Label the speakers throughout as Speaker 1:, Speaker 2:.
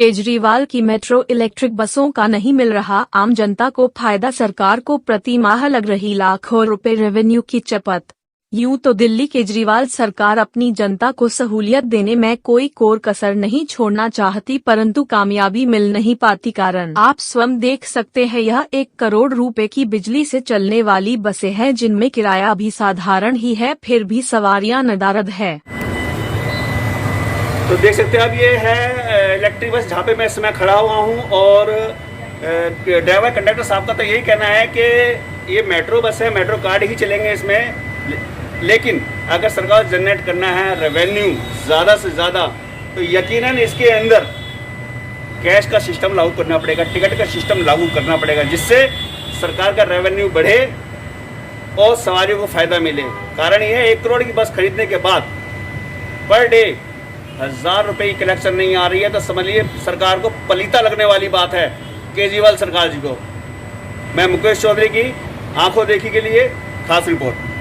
Speaker 1: केजरीवाल की metro electric बसों का नहीं मिल रहा आम जनता को फायदा, सरकार को प्रति माह लग रही लाखों रुपए रेवेन्यू की चपत। यूं तो दिल्ली केजरीवाल सरकार अपनी जनता को सहूलियत देने में कोई कोर कसर नहीं छोड़ना चाहती, परंतु कामयाबी मिल नहीं पाती। कारण आप स्वयं देख सकते हैं, यह 1 करोड़ रुपए की बिजली से चलने वाली बसें हैं जिनमें किराया भी साधारण ही है, फिर भी सवारियां नदारद है।
Speaker 2: तो देख सकते हैं, अब ये है इलेक्ट्रिक बस जहाँ पे मैं इस समय खड़ा हुआ हूँ और ड्राइवर कंडक्टर साहब का तो यही कहना है कि ये मेट्रो बस है, मेट्रो कार्ड ही चलेंगे इसमें, लेकिन अगर सरकार जनरेट करना है रेवेन्यू ज़्यादा से ज़्यादा तो यकीनन इसके अंदर कैश का सिस्टम लागू करना पड़ेगा, टिकट का सिस्टम लागू करना पड़ेगा, जिससे सरकार का रेवेन्यू बढ़े और सवारियों को फ़ायदा मिले। कारण ये है 1 करोड़ की बस खरीदने के बाद पर डे 1000 रुपये की कलेक्शन नहीं आ रही है, तो समझिए सरकार को पलीता लगने वाली बात है केजरीवाल सरकार जी को। मैं मुकेश चौधरी की आंखों देखी के लिए खास रिपोर्ट।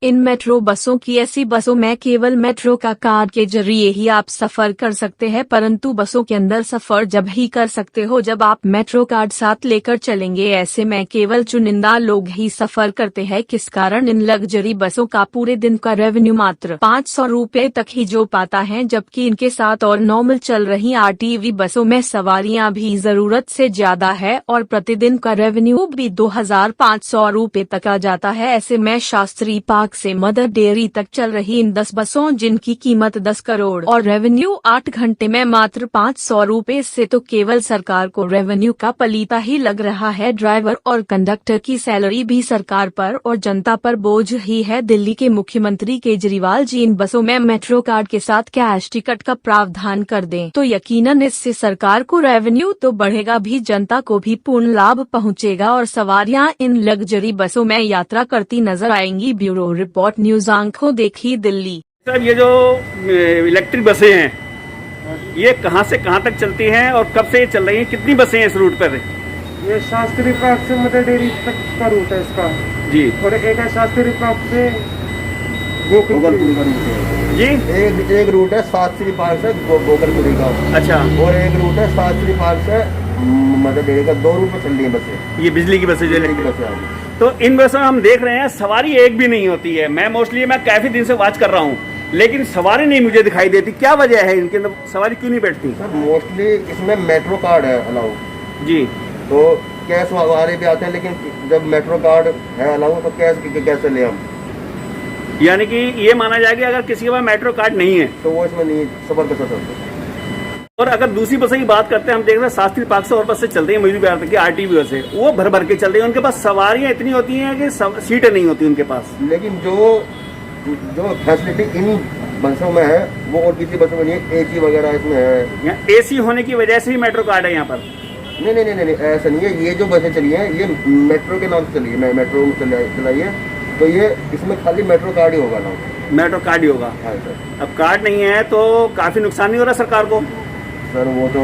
Speaker 1: इन मेट्रो बसों की ऐसी बसों में केवल मेट्रो का कार्ड के जरिए ही आप सफर कर सकते हैं, परंतु बसों के अंदर सफर जब ही कर सकते हो जब आप मेट्रो कार्ड साथ लेकर चलेंगे। ऐसे में केवल चुनिंदा लोग ही सफर करते हैं, किस कारण इन लग्जरी बसों का पूरे दिन का रेवेन्यू मात्र 500 रुपए तक ही जो पाता है, जबकि इनके साथ और नॉर्मल चल रही आरटीवी बसों में सवारियां भी जरूरत से ज्यादा है और प्रतिदिन का रेवेन्यू भी 2500 रुपए तक आ जाता है। ऐसे में शास्त्री पार्क से मदर डेयरी तक चल रही इन 10 बसों जिनकी कीमत 10 करोड़ और रेवेन्यू 8 घंटे में मात्र 500 रुपए से तो केवल सरकार को रेवेन्यू का पलीता ही लग रहा है। ड्राइवर और कंडक्टर की सैलरी भी सरकार पर और जनता पर बोझ ही है। दिल्ली के मुख्यमंत्री केजरीवाल जी इन बसों में मेट्रो कार्ड के साथ कैश टिकट का प्रावधान कर दें तो यकीनन इससे सरकार को रेवेन्यू तो बढ़ेगा भी, जनता को भी पूर्ण लाभ पहुँचेगा और सवारियां इन लग्जरी बसों में यात्रा करती नजर आएंगी। ब्यूरो रिपोर्ट, न्यूज आंखों देखी, दिल्ली।
Speaker 2: सर, ये जो इलेक्ट्रिक बसें हैं ये कहां से कहां तक चलती हैं और कब से ये चल रही हैं? कितनी बसें हैं इस रूट पर?
Speaker 3: ये शास्त्री पार्क से मदर डेयरी तक का रूट है इसका
Speaker 2: जी,
Speaker 3: और एक है शास्त्री पार्क से गोकुलपुरी का रूट है
Speaker 2: जी।
Speaker 4: एक रूट है शास्त्री पार्क से गोकुलपुरी का,
Speaker 2: अच्छा,
Speaker 4: और एक रूट है शास्त्री पार्क से मदर डेयरी का। 2 रूट में चल रही है बसें,
Speaker 2: ये बिजली की बसें जो
Speaker 4: इलेक्ट्रिक बसें आ रही।
Speaker 2: तो इन बसों में हम देख रहे हैं सवारी एक भी नहीं होती है। मैं काफी दिन से वॉच कर रहा हूँ, लेकिन सवारी नहीं मुझे दिखाई देती। क्या वजह है इनके अंदर सवारी क्यों नहीं बैठती?
Speaker 4: सर, मोस्टली इसमें मेट्रो कार्ड है अलाउ
Speaker 2: जी,
Speaker 4: तो कैश वाले भी आते हैं, लेकिन जब मेट्रो कार्ड है अलाउ तो कैश कैसे ले हम?
Speaker 2: यानी कि ये माना जाए कि अगर किसी के पास मेट्रो कार्ड नहीं है
Speaker 4: तो वो इसमें नहीं सफर कर सकते।
Speaker 2: और अगर दूसरी बसों की बात करते हैं, हम देख रहे हैं शास्त्री पार्क से और बस से चल रही है मयूरी बिहार तक की आरटीवी बसें, वो भर भर के चल रही है। उनके पास सवारियां इतनी होती हैं कि सीटें नहीं होती उनके पास।
Speaker 4: लेकिन जो फैसिलिटी इन बसों में है वो और किसी बसों में नहीं है। एसी वगैरह इसमें है।
Speaker 2: यहाँ एसी होने की वजह से ही मेट्रो कार्ड है यहाँ पर?
Speaker 4: नहीं, ऐसा नहीं है। ये जो बसें चली हैं ये मेट्रो के नाम से चली है, मेट्रो चलाई है, तो ये इसमें खाली मेट्रो कार्ड ही होगा ना,
Speaker 2: मेट्रो कार्ड ही होगा।
Speaker 4: हाँ सर।
Speaker 2: अब कार्ड नहीं है तो काफी नुकसान नहीं हो रहा सरकार को?
Speaker 4: सर, वो तो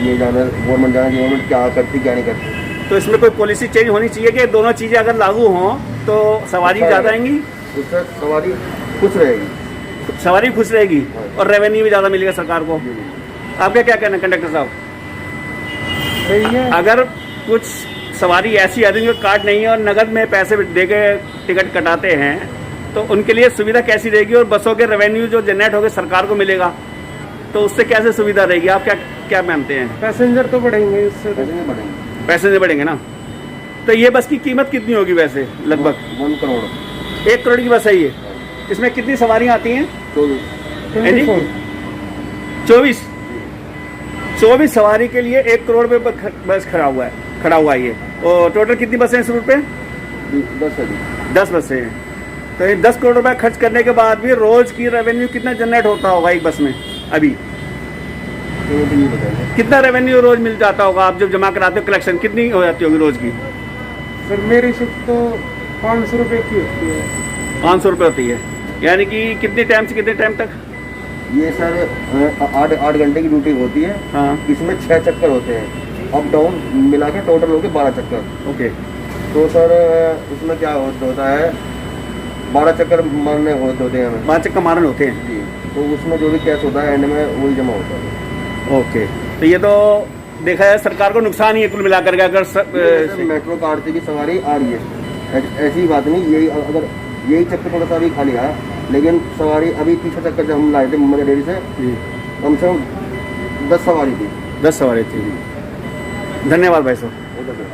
Speaker 4: ये जाना गवर्नमेंट जाना, गवर्नमेंट क्या करती क्या नहीं करती।
Speaker 2: तो इसमें कोई पॉलिसी चेंज होनी चाहिए कि दोनों चीजें अगर लागू हों तो सवारी ज्यादा आएंगी,
Speaker 4: उससे सवारी खुश रहेगी,
Speaker 2: सवारी खुश रहेगी और रेवेन्यू भी ज्यादा मिलेगा सरकार को। आपका क्या कहना है कंडक्टर साहब?
Speaker 3: सही है।
Speaker 2: अगर कुछ सवारी ऐसी आदमी जो कार्ड नहीं है और नगद में पैसे दे के टिकट कटाते हैं तो उनके लिए सुविधा कैसी रहेगी और बसों के रेवेन्यू जो जनरेट होकर सरकार को मिलेगा तो उससे कैसे सुविधा रहेगी? आप क्या मानते हैं?
Speaker 3: पैसेंजर तो बढ़ेंगे, इससे
Speaker 2: पैसेंजर बढ़ेंगे ना। तो ये बस की कीमत कितनी होगी वैसे? लगभग
Speaker 4: 1 करोड़।
Speaker 2: 1 करोड़ की बस है ये। इसमें कितनी सवारियां आती हैं? 24 सवारी के लिए 1 करोड़ पे बस खड़ा हुआ है ये। और टोटल कितनी बसें हैं इस रूट पे? 10 बसें हैं। तो ये 10 करोड़ रुपए खर्च करने के बाद भी रोज की रेवेन्यू कितना जनरेट होता होगा एक बस में? अभी कितना रेवेन्यू रोज मिल जाता होगा? आप जब जमा कराते हो कलेक्शन कितनी हो जाती होगी रोज की?
Speaker 3: सर, मेरी शिफ्ट तो 500 रुपये की होती है।
Speaker 2: 500 रुपये होती है, यानी कि कितने टाइम से कितने टाइम तक?
Speaker 4: ये सर 8 घंटे की ड्यूटी होती है।
Speaker 2: हाँ,
Speaker 4: इसमें 6 चक्कर होते हैं, अप डाउन मिला के टोटल होके 12 चक्कर।
Speaker 2: ओके।
Speaker 4: तो सर इसमें क्या होता है, 12 चक्कर मारने होते हैं हमें।
Speaker 2: 12 चक्कर मारने होते हैं
Speaker 4: जी। तो उसमें जो भी कैश होता है एंड में वही जमा होता है।
Speaker 2: ओके, तो ये तो देखा जाए सरकार को नुकसान ही है कुल मिलाकर के। अगर
Speaker 4: मेट्रो कार्ड से भी सवारी आ रही है, ऐसी बात नहीं। यही अगर यही चक्कर थोड़ा सा भी खाली आया, लेकिन सवारी अभी पीछे चक्कर जब हम लाए थे मोहम्मद डेयरी से, कम से कम 10 सवारी थी।
Speaker 2: 10 सवारी थी। धन्यवाद भाई साहब।
Speaker 4: Okay sir.